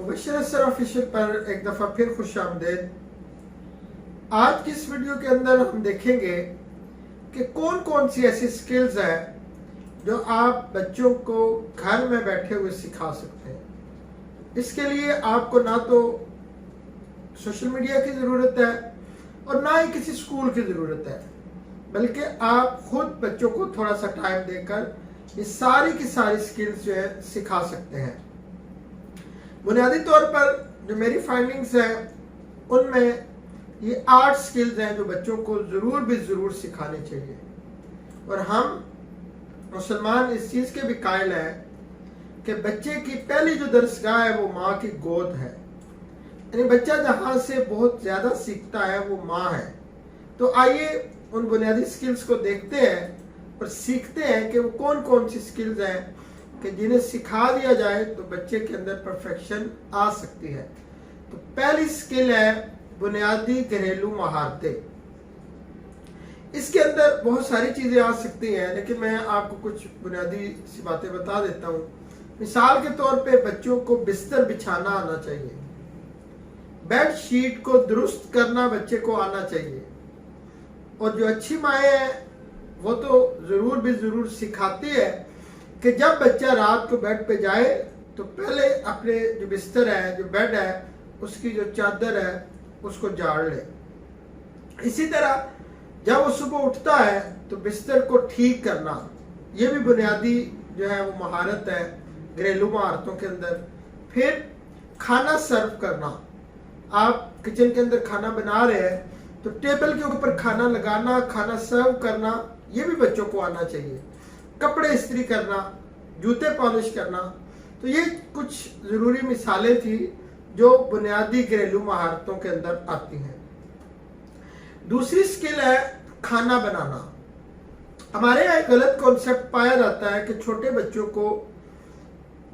मुबश्शिर असर ऑफिशियल पर एक दफ़ा फिर खुश आमदेद। आज की इस वीडियो के अंदर हम देखेंगे कि कौन कौन सी ऐसी स्किल्स हैं जो आप बच्चों को घर में बैठे हुए सिखा सकते हैं। इसके लिए आपको ना तो सोशल मीडिया की ज़रूरत है और ना ही किसी स्कूल की ज़रूरत है, बल्कि आप खुद बच्चों को थोड़ा सा टाइम देकर ये सारी की सारी स्किल्स जो है सिखा सकते हैं। बुनियादी तौर पर जो मेरी फाइंडिंग्स हैं उनमें ये 8 स्किल्स हैं जो बच्चों को ज़रूर सिखानी चाहिए। और हम मुसलमान इस चीज़ के भी कायल हैं कि बच्चे की पहली जो दरसगाह है वो माँ की गोद है, यानी बच्चा जहाँ से बहुत ज़्यादा सीखता है वो माँ है। तो आइए उन बुनियादी स्किल्स को देखते हैं और सीखते हैं कि वो कौन कौन सी स्किल्स हैं कि जिन्हें सिखा दिया जाए तो बच्चे के अंदर परफेक्शन आ सकती है। तो पहली स्किल है बुनियादी घरेलू महारतें। इसके अंदर बहुत सारी चीज़ें आ सकती हैं, लेकिन मैं आपको कुछ बुनियादी सी बातें बता देता हूँ। मिसाल के तौर पे बच्चों को बिस्तर बिछाना आना चाहिए, बेड शीट को दुरुस्त करना बच्चे को आना चाहिए। और जो अच्छी माएँ हैं वो तो ज़रूर सिखाती है कि जब बच्चा रात को बेड पे जाए तो पहले अपने जो बिस्तर है, जो बेड है, उसकी जो चादर है उसको झाड़ ले। इसी तरह जब वो सुबह उठता है तो बिस्तर को ठीक करना, ये भी बुनियादी जो है वो महारत है घरेलू महारतों के अंदर। फिर खाना सर्व करना, आप किचन के अंदर खाना बना रहे हैं तो टेबल के ऊपर खाना लगाना, खाना सर्व करना, ये भी बच्चों को आना चाहिए। कपड़े इस्त्री करना, जूते पॉलिश करना, तो ये कुछ ज़रूरी मिसालें थी जो बुनियादी घरेलू महारतों के अंदर आती हैं। दूसरी स्किल है खाना बनाना। हमारे यहाँ एक गलत कॉन्सेप्ट पाया जाता है कि छोटे बच्चों को,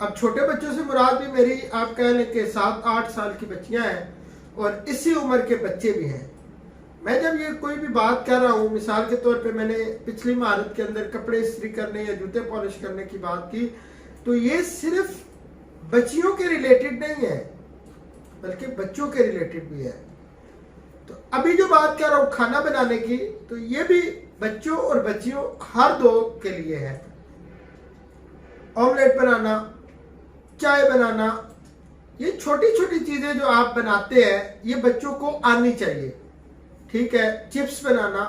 अब छोटे बच्चों से मुराद भी मेरी आप कह लें कि 7-8 साल की बच्चियां हैं और इसी उम्र के बच्चे भी हैं। मैं जब ये कोई भी बात कर रहा हूँ, मिसाल के तौर पे मैंने पिछली महारत के अंदर कपड़े इस्त्री करने या जूते पॉलिश करने की बात की, तो ये सिर्फ बच्चियों के रिलेटेड नहीं है बल्कि बच्चों के रिलेटेड भी है। तो अभी जो बात कर रहा हूँ खाना बनाने की, तो ये भी बच्चों और बच्चियों हर दो के लिए है। ऑमलेट बनाना, चाय बनाना, ये छोटी छोटी चीजें जो आप बनाते हैं ये बच्चों को आनी चाहिए, ठीक है। चिप्स बनाना,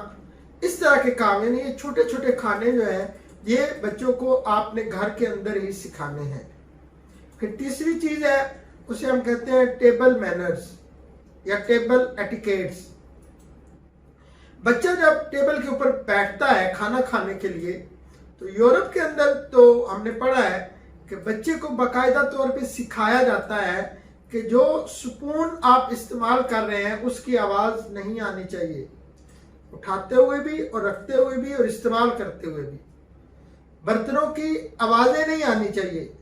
इस तरह के काम, यानी ये छोटे छोटे खाने जो हैं ये बच्चों को आपने घर के अंदर ही सिखाने हैं। फिर तीसरी चीज है, उसे हम कहते हैं टेबल मैनर्स या टेबल एटिकेट्स। बच्चा जब टेबल के ऊपर बैठता है खाना खाने के लिए, तो यूरोप के अंदर तो हमने पढ़ा है कि बच्चे को बाकायदा तौर पे सिखाया जाता है कि जो स्पून आप इस्तेमाल कर रहे हैं उसकी आवाज़ नहीं आनी चाहिए, उठाते हुए भी और रखते हुए भी और इस्तेमाल करते हुए भी। बर्तनों की आवाज़ें नहीं आनी चाहिए,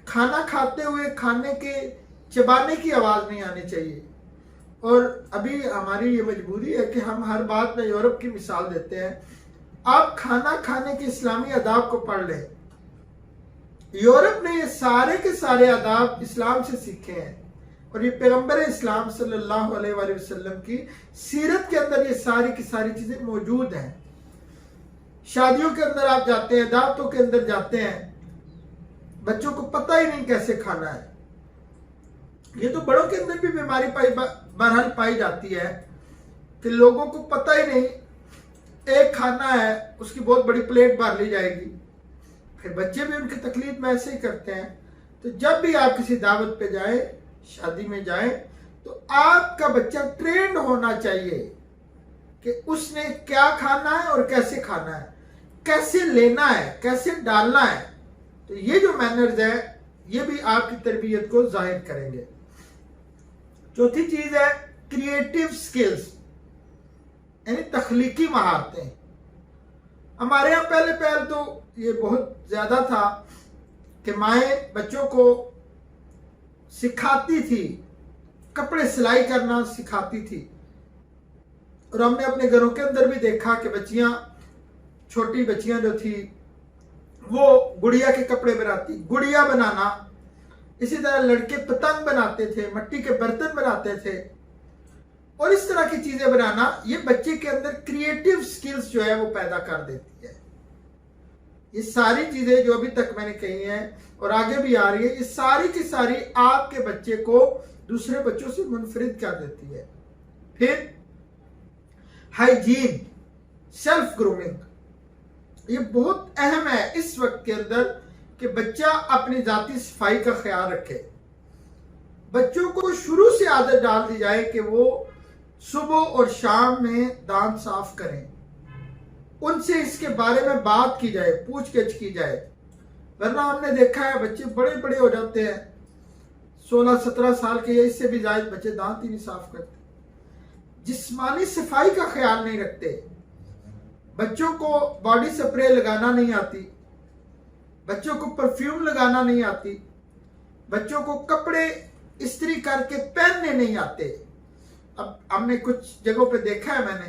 खाना खाते हुए खाने के चबाने की आवाज़ नहीं आनी चाहिए। और अभी हमारी ये मजबूरी है कि हम हर बात में यूरोप की मिसाल देते हैं। आप खाना खाने के इस्लामी आदाब को पढ़ लें। यूरोप ने ये सारे के सारे आदाब इस्लाम से सीखे हैं और ये पैगंबर इस्लाम सल्लल्लाहु अलैहि वसल्लम की सीरत के अंदर ये सारी की सारी चीजें मौजूद हैं। शादियों के अंदर आप जाते हैं, दावतों के अंदर जाते हैं, बच्चों को पता ही नहीं कैसे खाना है। ये तो बड़ों के अंदर भी बीमारी बहरहाल पाई जाती है कि लोगों को पता ही नहीं, एक खाना है उसकी बहुत बड़ी प्लेट भर ली जाएगी। फिर बच्चे भी उनकी तकलीफ में ऐसे ही करते हैं। तो जब भी आप किसी दावत पे जाएं, शादी में जाएं, तो आपका बच्चा ट्रेंड होना चाहिए कि उसने क्या खाना है और कैसे खाना है, कैसे लेना है, कैसे डालना है। तो ये जो मैनर्स है ये भी आपकी तरबियत को जाहिर करेंगे। चौथी चीज है क्रिएटिव स्किल्स, यानी तख्लीकी महारतें। हमारे यहाँ पहले तो ये बहुत ज्यादा था कि माएँ बच्चों को सिखाती थी, कपड़े सिलाई करना सिखाती थी। और हमने अपने घरों के अंदर भी देखा कि बच्चियां, छोटी बच्चियां जो थी वो गुड़िया के कपड़े बनाती। गुड़िया बनाना इसी तरह लड़के पतंग बनाते थे, मिट्टी के बर्तन बनाते थे, और इस तरह की चीजें बनाना ये बच्चे के अंदर क्रिएटिव स्किल्स जो है वो पैदा कर देती है। ये सारी चीजें जो अभी तक मैंने कही हैं और आगे भी आ रही है, ये सारी की सारी आपके बच्चे को दूसरे बच्चों से मुनफरिद कर देती है। फिर हाइजीन, सेल्फ ग्रूमिंग, ये बहुत अहम है इस वक्त के अंदर कि बच्चा अपनी जाती सफाई का ख्याल रखे। बच्चों को शुरू से आदत डाल दी जाए कि वो सुबह और शाम में दांत साफ करें, उनसे इसके बारे में बात की जाए, पूछगिछ की जाए। वरना हमने देखा है बच्चे बड़े बड़े हो जाते हैं, 16-17 साल के या इससे भी ज्यादा बच्चे दांत ही नहीं साफ करते, जिस्मानी सफाई का ख्याल नहीं रखते, बच्चों को बॉडी स्प्रे लगाना नहीं आती, बच्चों को परफ्यूम लगाना नहीं आती, बच्चों को कपड़े इस्त्री करके पहनने नहीं आते। अब हमने कुछ जगहों पे देखा है मैंने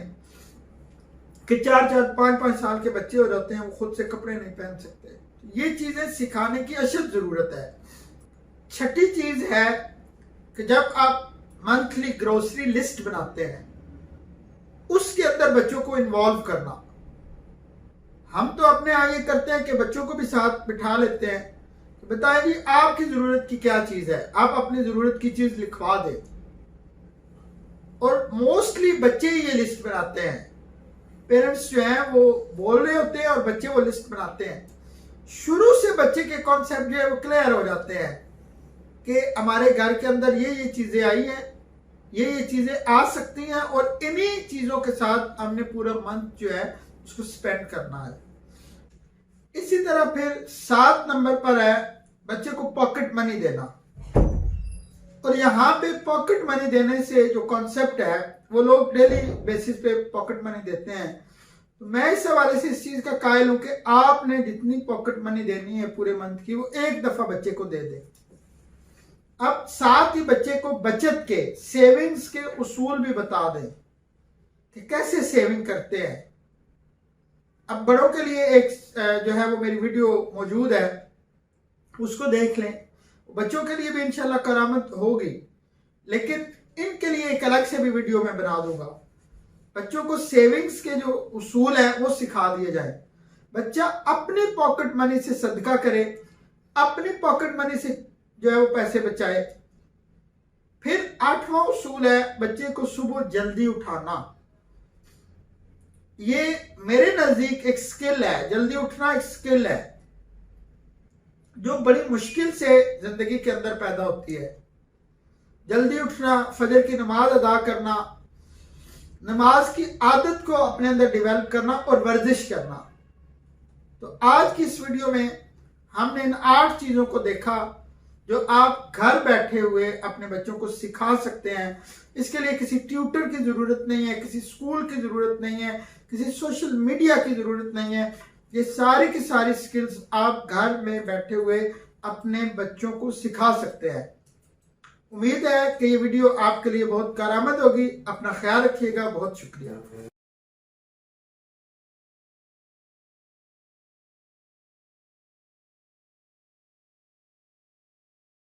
कि 4-4, 5-5 साल के बच्चे हो जाते हैं, वो खुद से कपड़े नहीं पहन सकते। ये चीजें सिखाने की अशद जरूरत है। छठी चीज है कि जब आप मंथली ग्रोसरी लिस्ट बनाते हैं, उसके अंदर बच्चों को इन्वॉल्व करना। हम तो अपने आगे करते हैं कि बच्चों को भी साथ बिठा लेते हैं, बताएं जी आपकी जरूरत की क्या चीज है, आप अपनी जरूरत की चीज लिखवा दें। और मोस्टली बच्चे ही ये लिस्ट बनाते हैं, पेरेंट्स जो हैं वो बोल रहे होते हैं और बच्चे वो लिस्ट बनाते हैं। शुरू से बच्चे के कॉन्सेप्ट जो है वो क्लियर हो जाते हैं कि हमारे घर के अंदर ये चीजें आई हैं, ये चीजें आ सकती हैं, और इन्हीं चीजों के साथ हमने पूरा मंथ जो है उसको स्पेंड करना है। इसी तरह फिर 7 नंबर पर है बच्चे को पॉकेट मनी देना। और यहाँ पे पॉकेट मनी देने से जो कॉन्सेप्ट है, वो लोग डेली बेसिस पे पॉकेट मनी देते हैं। तो मैं इस हवाले से इस चीज का कायल हूं कि आपने जितनी पॉकेट मनी देनी है पूरे मंथ की, वो एक दफा बच्चे को दे दे। अब साथ ही बच्चे को बचत के, सेविंग्स के उसूल भी बता दें कि कैसे सेविंग करते हैं। अब बड़ों के लिए एक जो है वो मेरी वीडियो मौजूद है, उसको देख लें। बच्चों के लिए भी इंशाल्लाह करामत होगी, लेकिन इनके लिए एक अलग से भी वीडियो मैं बना दूंगा। बच्चों को सेविंग्स के जो उसूल है वो सिखा दिए जाए। बच्चा अपनी पॉकेट मनी से सदका करे, अपनी पॉकेट मनी से जो है वो पैसे बचाए। फिर 8वां उसूल है बच्चे को सुबह जल्दी उठाना। ये मेरे नजदीक एक स्किल है, जल्दी उठना एक स्किल है जो बड़ी मुश्किल से जिंदगी के अंदर पैदा होती है। जल्दी उठना, फजर की नमाज अदा करना, नमाज की आदत को अपने अंदर डेवलप करना और वर्जिश करना। तो आज की इस वीडियो में हमने इन 8 चीजों को देखा जो आप घर बैठे हुए अपने बच्चों को सिखा सकते हैं। इसके लिए किसी ट्यूटर की जरूरत नहीं है, किसी स्कूल की जरूरत नहीं है, किसी सोशल मीडिया की जरूरत नहीं है। ये सारी की सारी स्किल्स आप घर में बैठे हुए अपने बच्चों को सिखा सकते हैं। उम्मीद है कि ये वीडियो आपके लिए बहुत कारआमद होगी। अपना ख्याल रखिएगा। बहुत शुक्रिया।